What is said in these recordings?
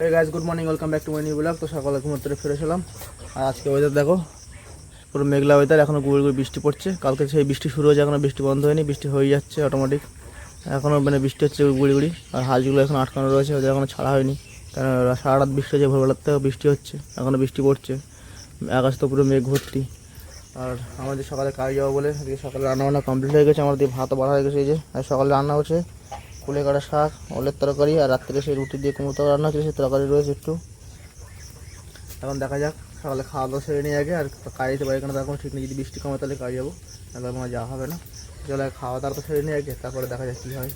Hey guys, good morning. Welcome back to my new vlog. তো সকালে ঘুম থেকে ফিরে এলাম আর আজকে ওয়েদার দেখো পুরো মেঘলা ওয়েদার। এখনো গুড়ি গুড়ি বৃষ্টি পড়ছে। কালকে সেই বৃষ্টি শুরু হয়েছে, এখনো বৃষ্টি বন্ধ হয়নি, বৃষ্টি হয়ে যাচ্ছে অটোমেটিক। এখনো মানে বৃষ্টি হচ্ছে গুড়ি গুড়ি। আর হাঁসগুলো এখন আটকানো রয়েছে, ওদের এখনো ছাড়া হয়নি, কারণ সারা রাত বৃষ্টি হচ্ছে, ভোরবেলার থেকে বৃষ্টি হচ্ছে, এখনো বৃষ্টি পড়ছে। আকাশ তো পুরো মেঘ ভর্তি। আর আমাদের সকালে কাজ যাবো বলে আজকে সকালে রান্নাবান্না কমপ্লিট হয়ে গেছে। আমাদের ভাতও বাড়া হয়ে গেছে। এই যে আর সকালে রান্না হচ্ছে কুলে কাটা শাক, ওলের তরকারি, আর রাত্রে সেই রুটি দিয়ে কুমড়ো তরকারি রান্না হচ্ছে, সেই তরকারি রয়েছে একটু। এখন দেখা যাক, সকালে খাওয়া দাওয়া সেরে নিয়ে আগে। আর কাজ যেতে পারি কেন তার কোনো ঠিক নেই, যদি বৃষ্টি কমে তাহলে কাজ যাবো, তাহলে আমার যাওয়া হবে না। চলে খাওয়া দাওয়া তো সেরে নিয়ে আগে, তারপরে দেখা যাক কী হয়।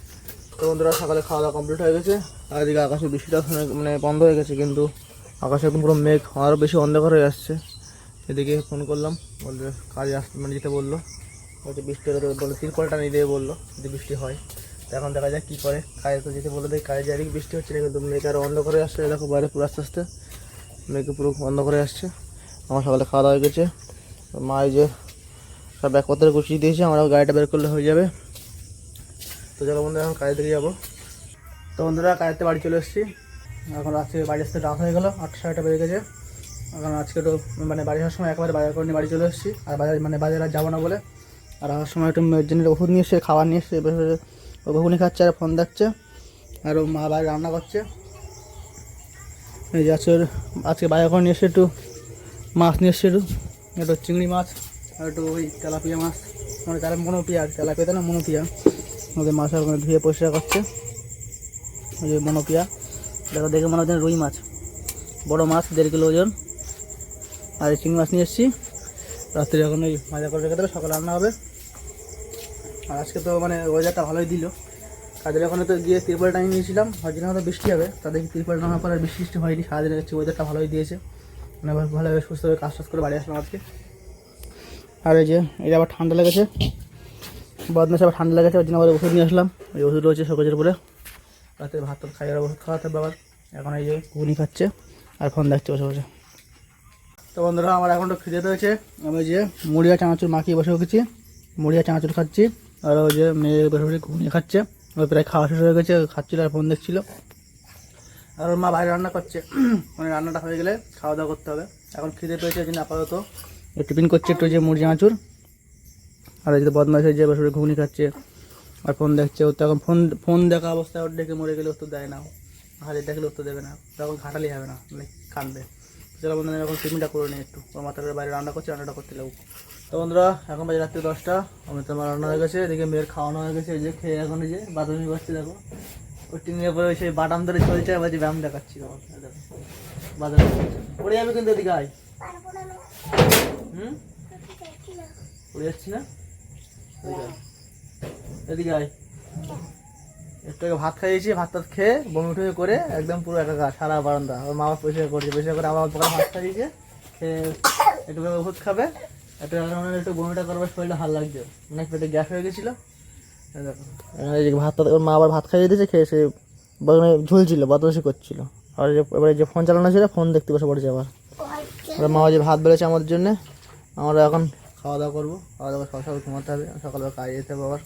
তো বন্ধুরা সকালে খাওয়া দাওয়া কমপ্লিট হয়ে গেছে। আর এদিকে আকাশে বৃষ্টিটা মানে বন্ধ হয়ে গেছে, কিন্তু আকাশে এখন পুরো মেঘ, আরও বেশি অন্ধকার হয়ে আসছে। এদিকে ফোন করলাম, বলতে কাজে আসতে মানে যেতে বললো, বলতে বৃষ্টি হলে বলে তিরপলটা নিয়ে দিয়ে বললো যদি বৃষ্টি হয়। তো এখন দেখা যাক কী করে। কাজে তো যেতে বললো, দেখি কাজে যাই, বৃষ্টি হচ্ছে না, কিন্তু মেঘ আরও অন্ধ করে আসছে। দেখো বাইরে পুরো আস্তে আস্তে মেঘে পুরো বন্ধ করে আসছে। আমার সকালে খাওয়া দাওয়া হয়ে গেছে। মা এই যে সব ব্যাগপত্র গুছিয়ে দিয়েছে, আমরা গাড়িটা বের করলে হয়ে যাবে। তো চলো বন্ধুরা এখন কাজে দিকে যাবো। তো বন্ধুরা কাজেতে বাড়ি চলে এসেছি। এখন আজকে বাড়ি আসতে রাত হয়ে গেলো, 8 সাড়ে 8টা বেজে গেছে। এখন আজকে তো মানে বাড়ি আসার সময় একেবারে বাজার করে নিয়ে বাড়ি চলে এসেছি। আর বাজারে আর যাবো না বলে, আর আসার সময় একটু মেয়ের জন্য ওষুধ নিয়ে এসে খাবার নিয়ে এসে ও ঘুগনি খাচ্ছে আর ফোন দেখছে। আর ও মা বাইরে রান্না করছে। এই যে আজকে বাজার করে নিয়ে এসে একটু মাছ নিয়ে এসছে, একটু চিংড়ি মাছ আর একটু ওই তেলাপিয়া মাছ, মানে মনোপিয়া, তেলাপিয়াতে না মনোপিয়া। ওদের মাছ আর ওখানে ধুয়ে পরিষ্কার করছে। ওই যে মনোপিয়া, দেখে মনে হচ্ছে রুই মাছ, বড়ো মাছ 1.5 কিলো ওজন। আর এই চিংড়ি মাছ নিয়ে এসেছি, রাত্রে এখন ওই ভাজা করে রেখে দেবে, সকালে রান্না হবে। আর আজকে তো মানে ওয়েদারটা ভালোই দিল। কাজের ওখানে তো গিয়ে তিরপল টানিয়ে নিয়েছিলাম, ভাবছিলাম হয়তো বৃষ্টি হবে, তাদেরকে তিরপল টানার পর আর বৃষ্টি হয়নি। সারাদিন হচ্ছে ওয়েদারটা ভালোই দিয়েছে, মানে ভালোভাবে সুস্থভাবে কাজ করে বাড়ি আসলাম আজকে। আর এই যে এটা আবার ঠান্ডা লেগেছে, বদমাস আবার ঠান্ডা লেগেছে, ওই জন্য আবার ওষুধ নিয়ে আসলাম। ওই ওষুধ রয়েছে শোকেজের উপরে, রাতে ভাত খাই আর ওষুধ খাওয়াতে হবে আবার। এখন এই যে ঘুগনি খাচ্ছে আর ফোন দেখছে বসে বসে। তো বন্ধুরা আমার এখন তো খিদে পেয়েছে, আমি যে মুড়ি আর চানাচুর মাখিয়ে বসে গেছি, মুড়ি আর চানাচুর খাচ্ছি। আর ওই যে মেয়ে বসে বসে ঘুগনি খাচ্ছে, ওই প্রায় খাওয়া শেষ হয়ে গেছে, খাচ্ছিল আর ফোন দেখছিল। আর ওর মা বাইরে রান্না করছে, মানে রান্নাটা হয়ে গেলে খাওয়া দাওয়া করতে হবে। এখন খিদে পেয়েছে, এই জন্য আপাতত টিফিন করছে একটু, যে মুড়ি চানাচুর। আর এই যে বদমাইশ যে বসে বসে ঘুগনি খাচ্ছে আর ফোন দেখছে। ও তো এখন ফোন দেখা অবস্থায় ওর ডেকে মরে গেলে উত্তর দেয় না, হাজির দেখলে উত্তর দেবে না, তখন ঘাটালি হবে না, মানে কাঁদবে। চলো বন্ধুরা এখন টিফিনটা করে নিই একটু, ওর মাথার বাইরে রান্না করছে, রান্নাটা করতে লাগবো। তো বন্ধুরা এখন বাজে রাত্রি 10টা, আমি তোমার রান্না হয়ে গেছে, এদিকে মেয়ের খাওয়ানো হয়ে গেছে। এই যে খেয়ে এখন এই যে বাথরুমে বসছে, দেখো ওই টিনের পরে সেই বাটাম ধরে চলছে, আবার যে ব্যায়াম দেখাচ্ছি তোমার বাজারে পড়ে যাবে কিন্তু। এদিকে আয়, পড়ে যাচ্ছি না, এদিকে আয়। একটু ভাত খাইয়েছি, ভাত টাত খেয়ে বমি উঠে করে একদম পুরো একাকার সারা বারান্দা। ওর মা পরিষ্কার করছে, পরিষ্কার করে আমার ভাত খাইয়েছে, খেয়ে একটু ওষুধ খাবে, একটু বমিটা করবে, শরীরটা ভালো লাগছে, অনেক পেটে গ্যাস হয়ে গেছিলো। দেখো ভাত, ওর মা আবার ভাত খাইয়ে দিয়েছে, খেয়ে সে ঝুলছিল, বদমাশি করছিল। আর এবারে যে ফোন চালানো ছিল, ফোন দেখতে বসে পড়েছে আবার। ওর মা যে ভাত বেড়েছে আমাদের জন্যে, আমরা এখন খাওয়া দাওয়া করবো। খাওয়া দাওয়া সকালে ঘুমাতে হবে, সকালবেলা কাজে যেতে হবে আবার।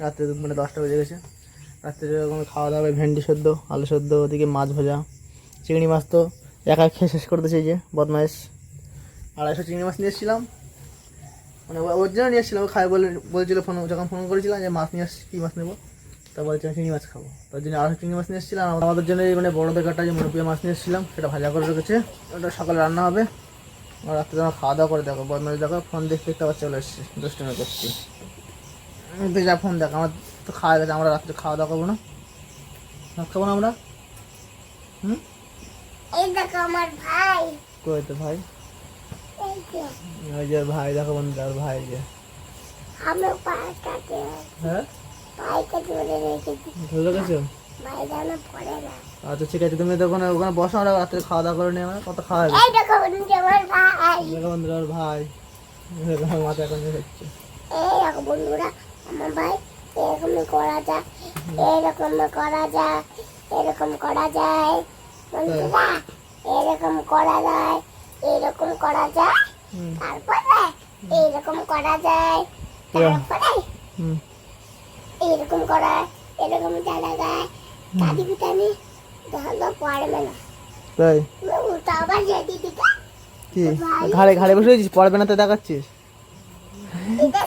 রাত্রে মানে 10টা বেজে গেছে, রাত্রে এরকম খাওয়া দাওয়া, ভেন্ডি সেদ্ধ, আলু সেদ্ধ, ওদিকে মাছ ভাজা, চিংড়ি মাছ তো একা খেয়ে শেষ করে দিয়েছে। এই যে বদমাইশ 250 চিংড়ি মাছ নিয়ে এসেছিলাম, মানে ওর জন্য নিয়ে এসেছিলাম। খাই বলছিল ফোন, যখন ফোন করেছিলাম যে মাছ নিয়ে আসছি, কী মাছ নেবো, তা বলছিলাম চিংড়ি মাছ খাবো, তার জন্য 250 চিংড়ি মাছ নিয়ে এসেছিলাম। আমাদের জন্য মানে বড়দের কাটা যে মনোপিয়া মাছ নিয়ে এসেছিলাম, সেটা ভাজা করে রেখেছে, ওটা সকালে রান্না হবে। আর রাত্রে যখন খাওয়া দাওয়া করে দেখো বদমাইশ দেখো, ফোন দেখতে দেখতে আবার চলে এসেছে, দুষ্টুমি করছি। যা ফোন দেখ, আমার তো খাওয়া গেছে, আমরা রাত্রে খাওয়া দাওয়া করবো না, ভাত খাবো না আমরা। এই দেখো আমার ভাই, কই তো ভাই, ওই যে ভাই দেখো বন্ধু, আর ভাই যে আমি পাটাতে, হ্যাঁ পাইকে ধরে রেখেছি, ধরে গেছো। ভাই জানো পড়ে না। আচ্ছা ঠিক আছে, তুমি তো ওখানে বসো, আমরা রাত্রে খাওয়া দাওয়া করে নিয়ে আমরা কত খাওয়া হবে। এই দেখো বন্ধু আমার ভাই, দেখো বন্ধু আর ভাই, মাথা এখন হচ্ছে। এই দেখো বন্ধুরা আমার ভাই, এরকম করা যায়, এরকম করা যায়, এরকম করা যায় বন্ধুরা, এরকম করা যায়, এরকম করা যায়, তারপরে এরকম করা যায়, তারপরে এরকম করা, এরকম জানা যায়, দাদি পিতানি তাহলে পারবে না। তাই তুমি উল্টো আবার যেদি দিকে কি ঘাড়ে ঘাড়ে বসে রয়েছিস, পড়বে না তো দেখাচ্ছিস? এটা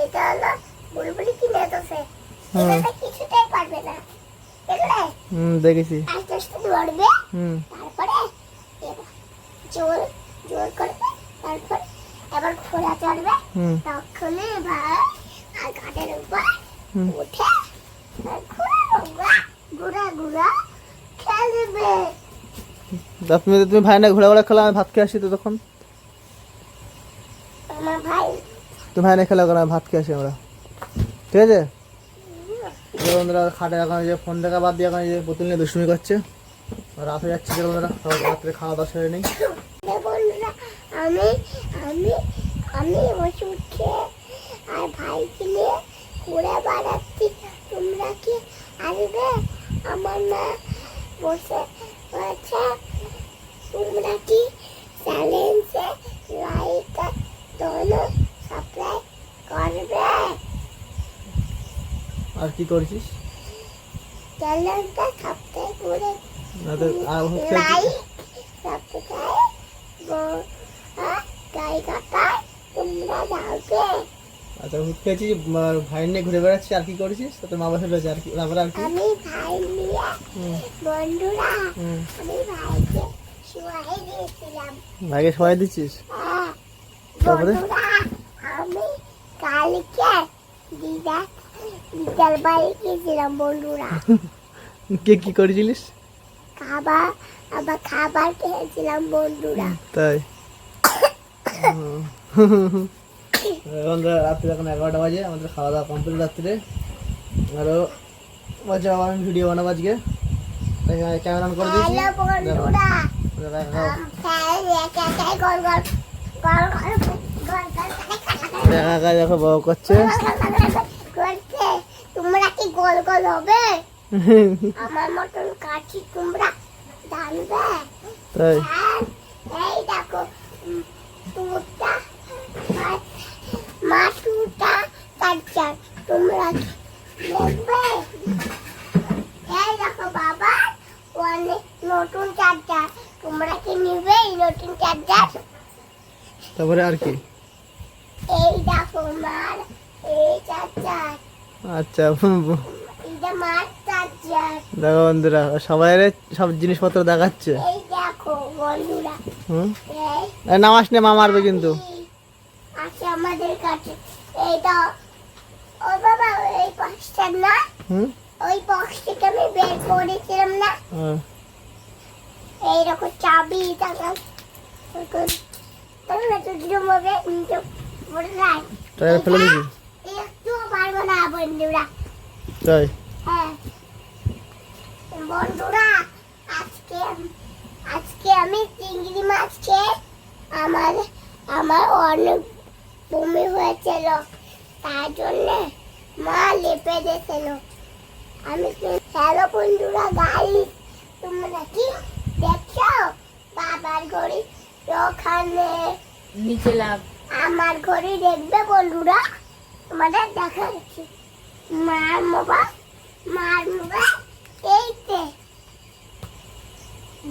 এটা হলো বুলবুলি কিনে তো সে হুম। এটা কিছুতেই পারবে না, দেখলে? দেখেছি। আস্তে আস্তে ধরবে, তারপরে এবার জোর জোর করবে, তারপর এবার ঘোড়া চড়বে, তখনই ভাই আর ঘাটের উপর উঠে আর ঘোড়া ঘোড়া খেলবে। 10 মিনিটে তুমি ভাই না ঘোড়া খেলা, আমি ভাত খেয়ে আসি তো তখন। আমার ভাই তুমি ভাই না খেলা করো, আমি ভাত খেয়ে আসি আমরা, ঠিক আছে? বন্ধুরা খাটে এখন যে ফোন দেখা বাদ দিয়ে এখন যে বোতল নিয়ে দুষ্টুমি করছে। রাত হয়ে যাচ্ছে বন্ধুরা, রাত্রে খাওয়া দাওয়া সেরে নেই। বন্ধুরা আমি আমি আমি ওষুধ খেয়ে আর ভাইকে নিয়ে ঘুরে বেড়াচ্ছি, তোমরা কি আসবে? আমার মা বসে আছে, তোমরা কি চ্যালেঞ্জে লাইক দোনো সাবস্ক্রাইব করবে? আর কি করছিস? চ্যানেলটা সাবস্ক্রাইব করে না তো আর হচ্ছে লাইক সাবস্ক্রাইব জায়গাটা তোমরা যাবে। আচ্ছা হুট খেয়েছিস, ভাই নিয়ে ঘুরে বেড়াচ্ছিস, আর কি করেছিস? তোর মা বাসা রয়েছে আর কি, তারপরে আর কি? আমি ভাই নিয়ে বন্ধুরা আমি ভাইকে শুয়াই দিয়েছিলাম। ভাইকে সবাই দিচ্ছিস? হ্যাঁ তারপরে? বন্ধুরা আমি কালকে বিকাল বাড়ি গেছিলাম বন্ধুরা, কে কি করেছিলিস? খাবার খেয়েছিলাম বন্ধুরা। তাই বন্ধুরা রাত্রে এখন 11টা বাজে, আমাদের খাওয়া দাওয়া কমপ্লিট রাত্রে। আরও বাজে আবার আমি ভিডিও বানাবো আজকে, ক্যামেরা অন করে দিয়েছি। হ্যালো বন্ধুরা দেখা দেখো বউ করছে। তোমরা কি গোল গোল হবে? আমার মতন কাঠি তোমরা জানবে? তাই এই দেখো টুটা মাটুটা কাটচার, তোমরা কি দেখবে? এই দেখো বাবা অনেক নতুন চার্জার, তোমরা কি নিবে এই নতুন চার্জার? তারপরে আর কি? এই দেখো মার এই চার্জার, আচ্ছা এটা মার চার্জার। দেখো বন্ধুরা সবাই সব জিনিসপত্র দেখাচ্ছে। এই দেখো বন্ধুরা এই নামাস নে, মা মারবে কিন্তু। আছে আমাদের কাছে এইটা। ও বাবা এই বক্সটা না, ওই বক্স থেকে আমি বের করেছিলাম না, এইরকম চাবি টাকা তোমরা তো জমবে নিতে বললাই তাই ফেলে দিবি? একটু পারবো না বন্ধুরা। তাই হ্যাঁ বন্ধুরা আজকে আজকে আমি চিংড়ি মাছ খেয়ে আমার আমার অনেক বমি হয়েছিল, তার জন্য মা লেপে দিয়েছিল। আমি হ্যালো বন্ধুরা গাইস, তোমরা কি দেখছো? বাবার ঘড়ি ওখানে নিচে লাভ, আমার ঘড়ি দেখবে বন্ধুরা, তোমাদের দেখাচ্ছি। মার মোবাইল এইতে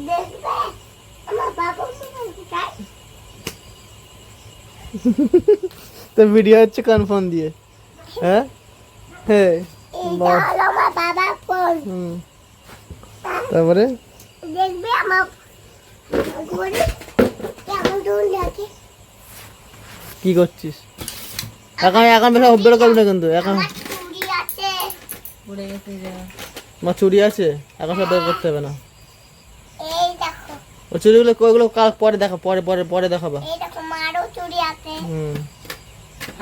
দেখবে, আমার বাবা মোবাইল কোথায়? তো ভিডিও হচ্ছে কনফার্ম দিয়ে। হ্যাঁ হ্যাঁ এইটা হলো আমার বাবার ফোন। তারপরে দেখবে আমার ঘড়ি কেমন দূর লাগে। কি করছিস এখন? এখন বেশি অভ্যাস করবি না কিন্তু, এখন আমার চুড়ি আছে, পড়ে গেছে যা। আমার চুড়ি আছে, এখন সব বের করতে হবে না। এই দেখো ও চুড়িগুলো ওইগুলো কাল পরে দেখা, পরে পরে পরে দেখাবা। এই দেখো মারও চুড়ি আছে।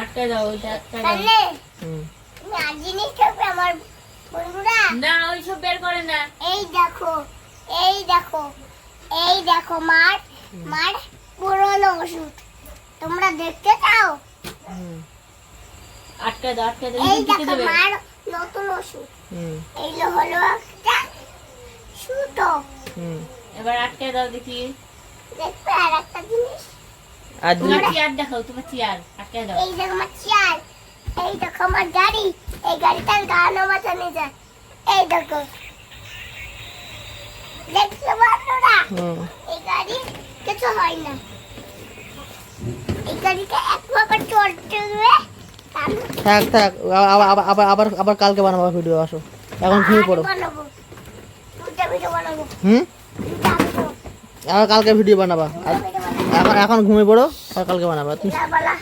আটকে দাও, ওইটা আটকে দাও। তাহলে তুমি আর জিনিস থাকবে আমার বন্ধুরা। না ওইসব বের করে না। এই দেখো এই দেখো এই দেখো মার মার পুরনো ওষুধ, তোমরা দেখতে চাও? আটকে দাও, আটকে দাও, এই ঢুকে দেখো দেবে। মার নতুন ওষুধ, এইগুলো হলো একটা সুতো। এবার আটকে দাও দেখি। দেখবে আর একটা জিনিস, আর তোমার চেয়ার দেখাও, তোমার চেয়ার আটকে দাও। এই দেখো আমার চেয়ার, এই দেখো আমার গাড়ি, এই গাড়িটার গান বাজানো যায়। এই দেখো দেখছো বন্ধুরা হুম এই গাড়ি কিছু হয় না এই গাড়িতে একবার চড়তে হবে থাক থাক আবার কালকে বানাবো ভিডিও, আসো এখন ঘুমিয়ে পড়ো। বানাবো দুটা ভিডিও বানাবো হুম দুটা ভিডিও আবার কালকে ভিডিও বানাবা, আর এখন ঘুমিয়ে পড়ো, আর কালকে বানাবা তুমি। বলা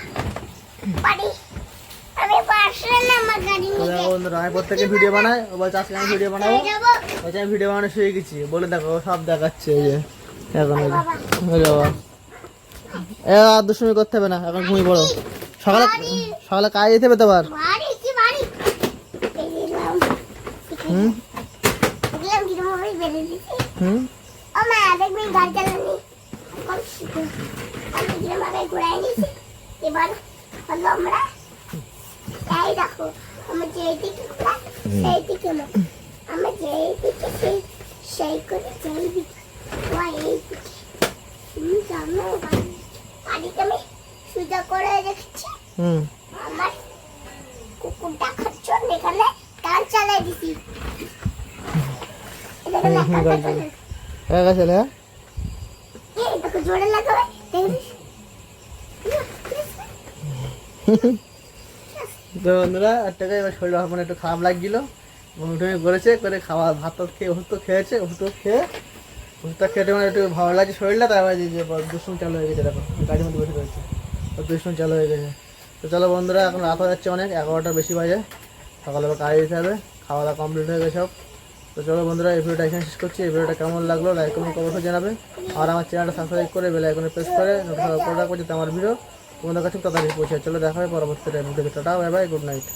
পারি আমি পারছি না আমার গাড়ি তো নিয়ে দেখো বন্ধুরা, আমি প্রত্যেকে ভিডিও বানাই, ও বলছে আজকে আমি ভিডিও বানাবো, যাবো বলছে আমি ভিডিও বানানো শিখে গেছি বলে দেখো ও সব দেখাচ্ছে এই যে এখন এই যে। বাবা ওই বাবা এ আর দুষ্টুমি করতে হবে না, এখন ঘুমিয়ে পড়ো, সকালে সকালে কাজে যেতে হবে তো আবার। বাড়ি কি বাড়ি এই দিলাম হুম দিলাম কি তোমার বেরিয়ে দিছি হুম ও মা দেখবি গাড়ি চালানি কোন শিখে আমি দিলাম আগে ঘুরাই নিছি এবার হলো আমরা এই দেখো আমরা যেই দিকে ঘুরা সেই দিকে না আমরা যেই দিকে সেই করে যেই দিকে ওই এই দিকে তুমি জানো গাড়িটা আমি সুজা করে রেখেছি হুম আমার কুকুরটা খাচ্ছে এখানে কান চালাই দিছি এটা গাড়ি চালাই। হয়ে গেছে রে? এই দেখো জোরে লাগাবে দেখিস তো বন্ধুরা একটাকে এবার শরীর মানে একটু খারাপ লাগছিল, বমি করেছে, করে খাওয়া ভাত টাত খেয়ে ওষুধ তো খেয়েছে, ওষুধ খেয়ে ওষুধটা খেতে মানে একটু ভালো লাগছে শরীরটা, তারপরে যে দুষ্টুমি চালু হয়ে গেছে, দেখো গাড়ির মধ্যে বসে রয়েছে, দুষ্টুমি চালু হয়ে গেছে। তো চলো বন্ধুরা, এখন রাত হয়ে যাচ্ছে অনেক, 11টার বেশি বাজে, সকালে আবার কাজে যেতে হবে, খাওয়া দাওয়া কমপ্লিট হয়ে গেছে সব। তো চলো বন্ধুরা, এই ভিডিওটা এখানে শেষ করছি। এই ভিডিওটা কেমন লাগলো লাইক কমেন্ট অবশ্যই জানাবে, আর আমার চ্যানেলটা সাবস্ক্রাইব করে বেল আইকনে প্রেস করে নোটিফিকেশন করে রাখবো যাতে আমার ভিডিও তোমাদের কাছে তাড়াতাড়ি পৌঁছে। চলো দেখা হবে পরবর্তী ভিডিওতে, tata bye bye, good night.